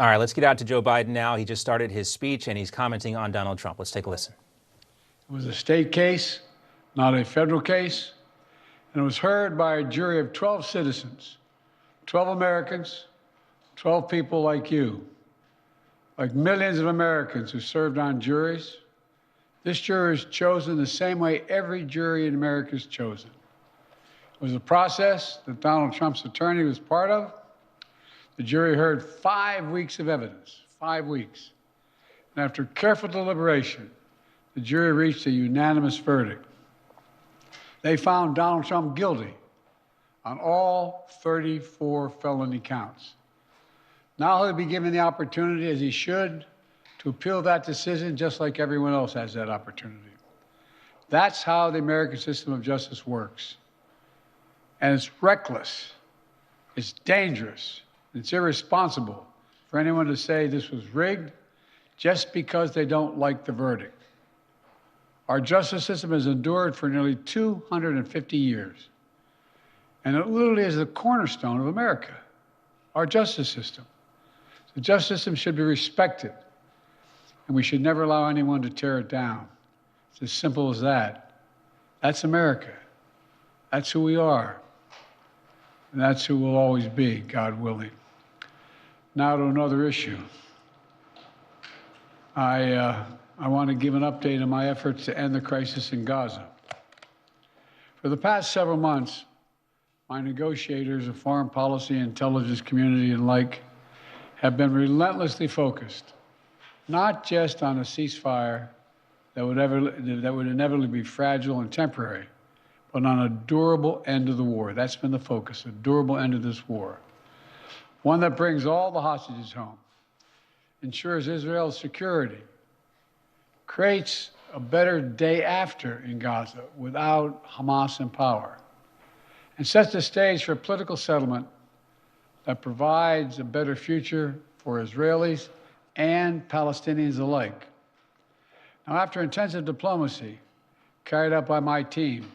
All right, let's get out to Joe Biden now. He just started his speech and he's commenting on Donald Trump. Let's take a listen. It was a state case, not a federal case, and it was heard by a jury of 12 citizens, 12 Americans, 12 people like you, like millions of Americans who served on juries. This jury is chosen the same way every jury in America is chosen. It was a process that Donald Trump's attorney was part of. The jury heard 5 weeks of evidence, 5 weeks. And after careful deliberation, the jury reached a unanimous verdict. They found Donald Trump guilty on all 34 felony counts. Now he'll be given the opportunity, as he should, to appeal that decision just like everyone else has that opportunity. That's how the American system of justice works. And it's reckless, it's dangerous, it's irresponsible for anyone to say this was rigged just because they don't like the verdict. Our justice system has endured for nearly 250 years, and it literally is the cornerstone of America, our justice system. The justice system should be respected, and we should never allow anyone to tear it down. It's as simple as that. That's America. That's who we are. And that's who we'll always be, God willing. Now to another issue. I want to give an update on my efforts to end the crisis in Gaza. For the past several months, my negotiators of foreign policy, intelligence community, and like have been relentlessly focused, not just on a ceasefire that would inevitably be fragile and temporary, but on a durable end of the war. That's been the focus, a durable end of this war. One that brings all the hostages home, ensures Israel's security, creates a better day after in Gaza without Hamas in power, and sets the stage for a political settlement that provides a better future for Israelis and Palestinians alike. Now, after intensive diplomacy carried out by my team,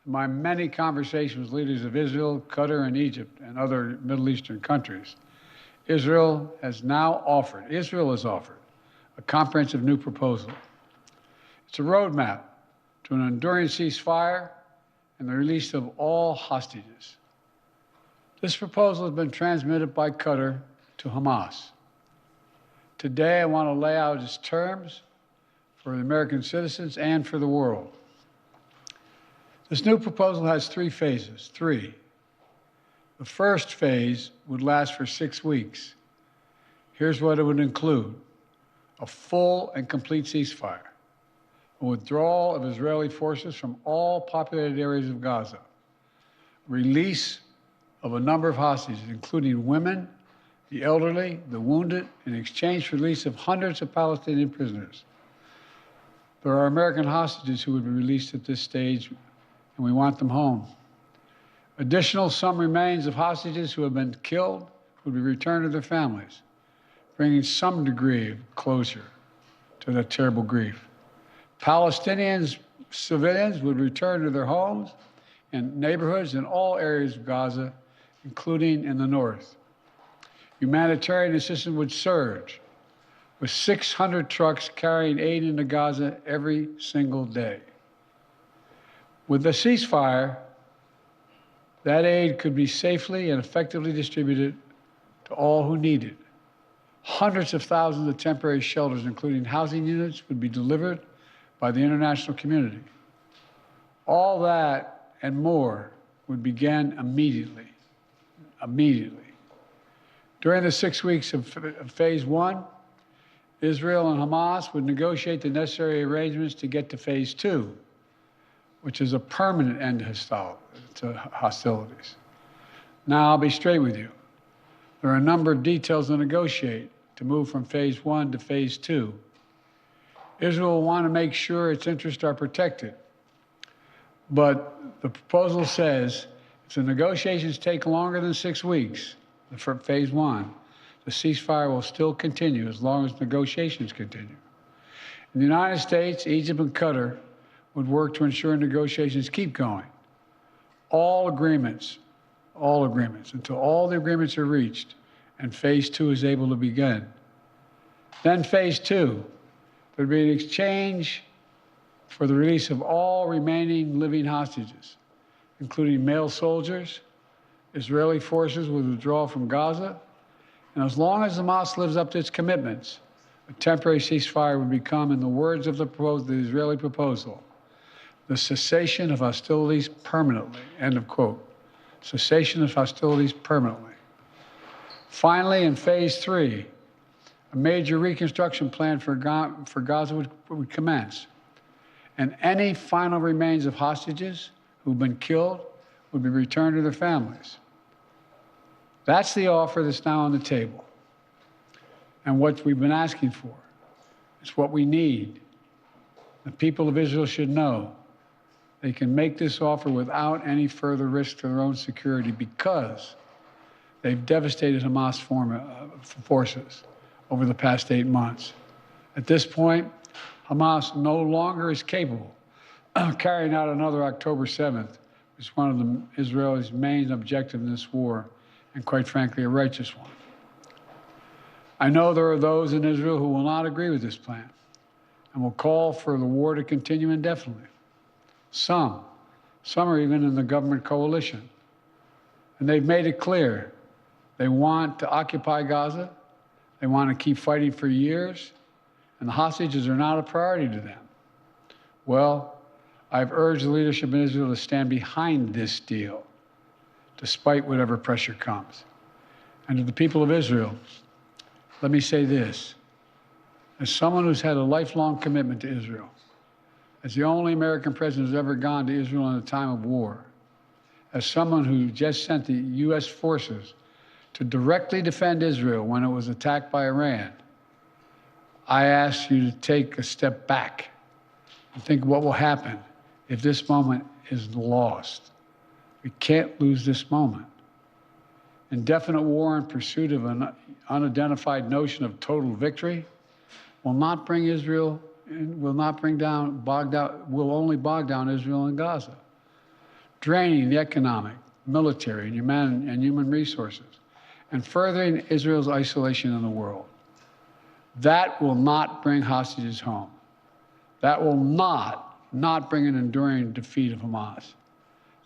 my many conversations with leaders of Israel, Qatar, and Egypt, and other Middle Eastern countries, Israel has offered a comprehensive new proposal. It's a roadmap to an enduring ceasefire and the release of all hostages. This proposal has been transmitted by Qatar to Hamas. Today, I want to lay out its terms for the American citizens and for the world. This new proposal has 3 phases. The first phase would last for 6 weeks. Here's what it would include: a full and complete ceasefire, a withdrawal of Israeli forces from all populated areas of Gaza, release of a number of hostages, including women, the elderly, the wounded, in exchange for release of hundreds of Palestinian prisoners. There are American hostages who would be released at this stage, and we want them home. Additional, some remains of hostages who have been killed would be returned to their families, bringing some degree of closure to that terrible grief. Palestinians, civilians would return to their homes and neighborhoods in all areas of Gaza, including in the north. Humanitarian assistance would surge, with 600 trucks carrying aid into Gaza every single day. With the ceasefire, that aid could be safely and effectively distributed to all who need it. Hundreds of thousands of temporary shelters, including housing units, would be delivered by the international community. All that and more would begin immediately. During the 6 weeks of phase 1, Israel and Hamas would negotiate the necessary arrangements to get to phase 2, which is a permanent end to hostilities. Now, I'll be straight with you. There are a number of details to negotiate to move from phase 1 to phase 2. Israel will want to make sure its interests are protected. But the proposal says if the negotiations take longer than 6 weeks for phase 1, the ceasefire will still continue as long as negotiations continue. In the United States, Egypt, and Qatar would work to ensure negotiations keep going. All agreements, until all the agreements are reached and phase two is able to begin. Then phase two, there would be an exchange for the release of all remaining living hostages, including male soldiers. Israeli forces would withdraw from Gaza, and as long as Hamas lives up to its commitments, a temporary ceasefire would become, in the words of the Israeli proposal, the cessation of hostilities permanently, end of quote. Cessation of hostilities permanently. Finally, in phase three, a major reconstruction plan for Gaza would commence, and any final remains of hostages who've been killed would be returned to their families. That's the offer that's now on the table, and what we've been asking for. It's what we need. The people of Israel should know they can make this offer without any further risk to their own security because they've devastated Hamas forces over the past 8 months. At this point, Hamas no longer is capable of carrying out another October 7th, which is one of Israel's main objectives in this war, and quite frankly, a righteous one. I know there are those in Israel who will not agree with this plan and will call for the war to continue indefinitely. Some are even in the government coalition. And they've made it clear they want to occupy Gaza, they want to keep fighting for years, and the hostages are not a priority to them. Well, I've urged the leadership in Israel to stand behind this deal, despite whatever pressure comes. And to the people of Israel, let me say this. As someone who's had a lifelong commitment to Israel, as the only American president who's ever gone to Israel in a time of war, as someone who just sent the U.S. forces to directly defend Israel when it was attacked by Iran, I ask you to take a step back and think what will happen if this moment is lost. We can't lose this moment. Indefinite war in pursuit of an unidentified notion of total victory will not bring Israel, will only bog down Israel and Gaza, draining the economic, military, and human resources, and furthering Israel's isolation in the world. That will not bring hostages home. That will not bring an enduring defeat of Hamas.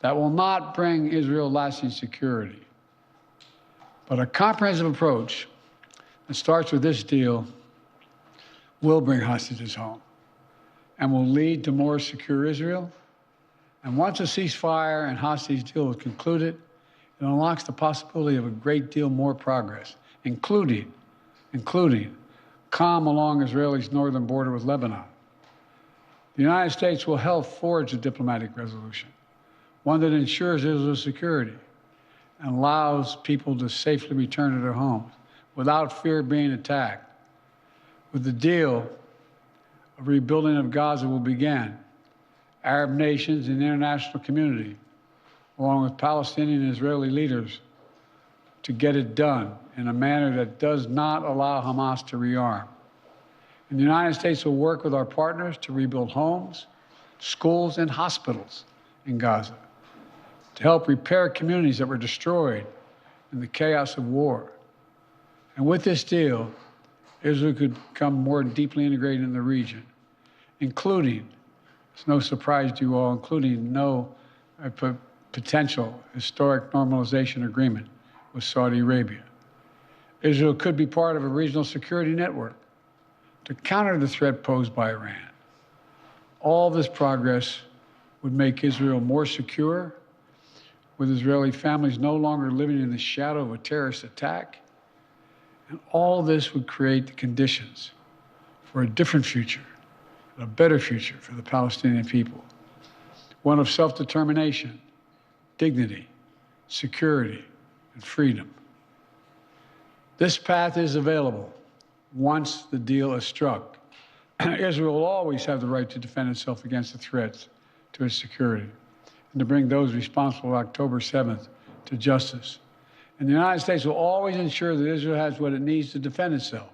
That will not bring Israel lasting security. But a comprehensive approach that starts with this deal will bring hostages home and will lead to more secure Israel. And once a ceasefire and hostage deal is concluded, it unlocks the possibility of a great deal more progress, including calm along Israel's northern border with Lebanon. The United States will help forge a diplomatic resolution, one that ensures Israel's security and allows people to safely return to their homes without fear of being attacked. With the deal, a rebuilding of Gaza will begin. Arab nations and the international community, along with Palestinian and Israeli leaders, to get it done in a manner that does not allow Hamas to rearm. And the United States will work with our partners to rebuild homes, schools, and hospitals in Gaza, to help repair communities that were destroyed in the chaos of war. And with this deal, Israel could become more deeply integrated in the region, including, it's no surprise to you all, including no potential historic normalization agreement with Saudi Arabia. Israel could be part of a regional security network to counter the threat posed by Iran. All this progress would make Israel more secure, with Israeli families no longer living in the shadow of a terrorist attack. And all this would create the conditions for a different future, a better future for the Palestinian people, one of self-determination, dignity, security, and freedom. This path is available once the deal is struck. Israel will always have the right to defend itself against the threats to its security and to bring those responsible October 7th to justice. And the United States will always ensure that Israel has what it needs to defend itself.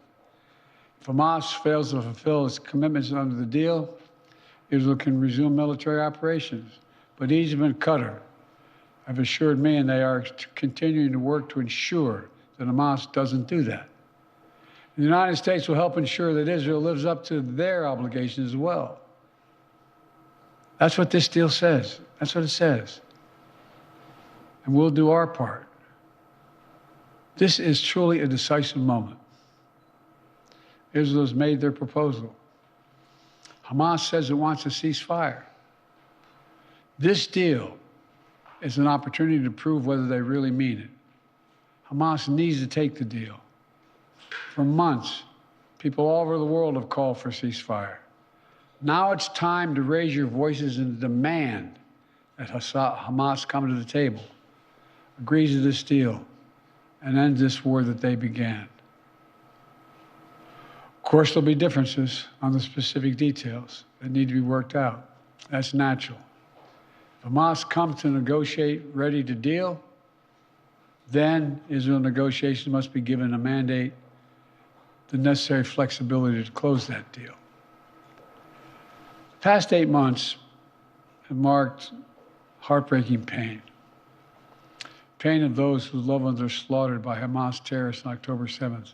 If Hamas fails to fulfill its commitments under the deal, Israel can resume military operations. But Egypt and Qatar have assured me, and they are continuing to work to ensure that Hamas doesn't do that. The United States will help ensure that Israel lives up to their obligations as well. That's what this deal says. That's what it says. And we'll do our part. This is truly a decisive moment. Israel has made their proposal. Hamas says it wants a ceasefire. This deal is an opportunity to prove whether they really mean it. Hamas needs to take the deal. For months, people all over the world have called for a ceasefire. Now it's time to raise your voices and demand that Hamas come to the table, agrees to this deal, and end this war that they began. Of course, there'll be differences on the specific details that need to be worked out. That's natural. If Hamas comes to negotiate, ready to deal, then Israel negotiations must be given a mandate, the necessary flexibility to close that deal. The past 8 months have marked heartbreaking pain. Pain of those whose loved ones are slaughtered by Hamas terrorists on October 7th.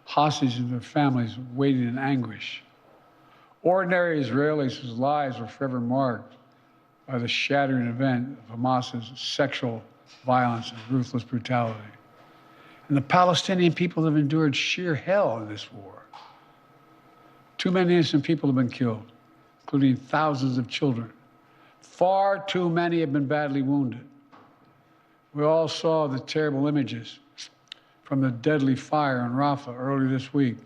Hostages and their families waiting in anguish. Ordinary Israelis whose lives were forever marked by the shattering event of Hamas's sexual violence and ruthless brutality. And the Palestinian people have endured sheer hell in this war. Too many innocent people have been killed, including thousands of children. Far too many have been badly wounded. We all saw the terrible images from the deadly fire in Rafah earlier this week,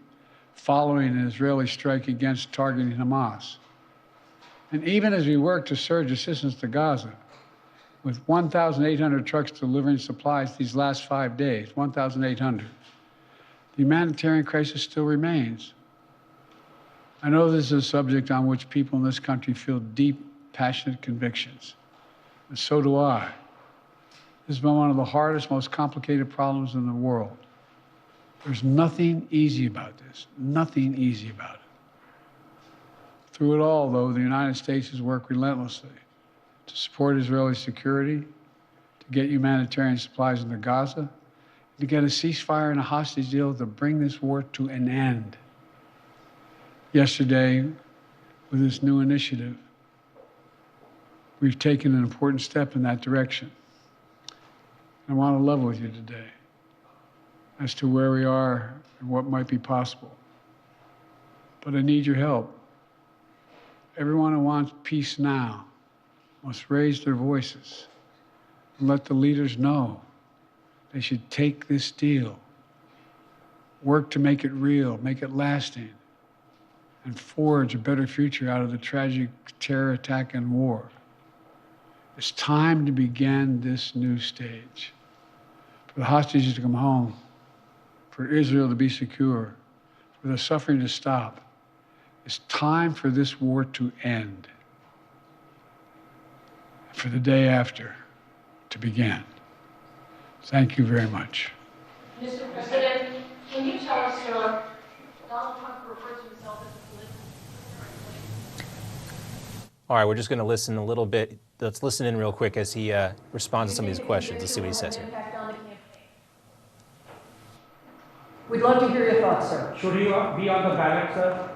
following an Israeli strike against targeting Hamas. And even as we work to surge assistance to Gaza, with 1,800 trucks delivering supplies these last 5 days, 1,800, the humanitarian crisis still remains. I know this is a subject on which people in this country feel deep, passionate convictions, and so do I. This has been one of the hardest, most complicated problems in the world. There's nothing easy about this, nothing easy about it. Through it all, though, the United States has worked relentlessly to support Israeli security, to get humanitarian supplies into Gaza, to get a ceasefire and a hostage deal to bring this war to an end. Yesterday, with this new initiative, we've taken an important step in that direction. I want to level with you today as to where we are and what might be possible. But I need your help. Everyone who wants peace now must raise their voices and let the leaders know they should take this deal, work to make it real, make it lasting, and forge a better future out of the tragic terror attack and war. It's time to begin this new stage. For the hostages to come home, for Israel to be secure, for the suffering to stop. It's time for this war to end, for the day after to begin. Thank you very much. Mr. President, can you tell us, Donald Trump refers to himself as a political prisoner. All right, we're just going to listen a little bit. Let's listen in real quick as he responds to some of these questions. Let's see what he says here. We'd love to hear your thoughts, sir. Should he be on the ballot, sir?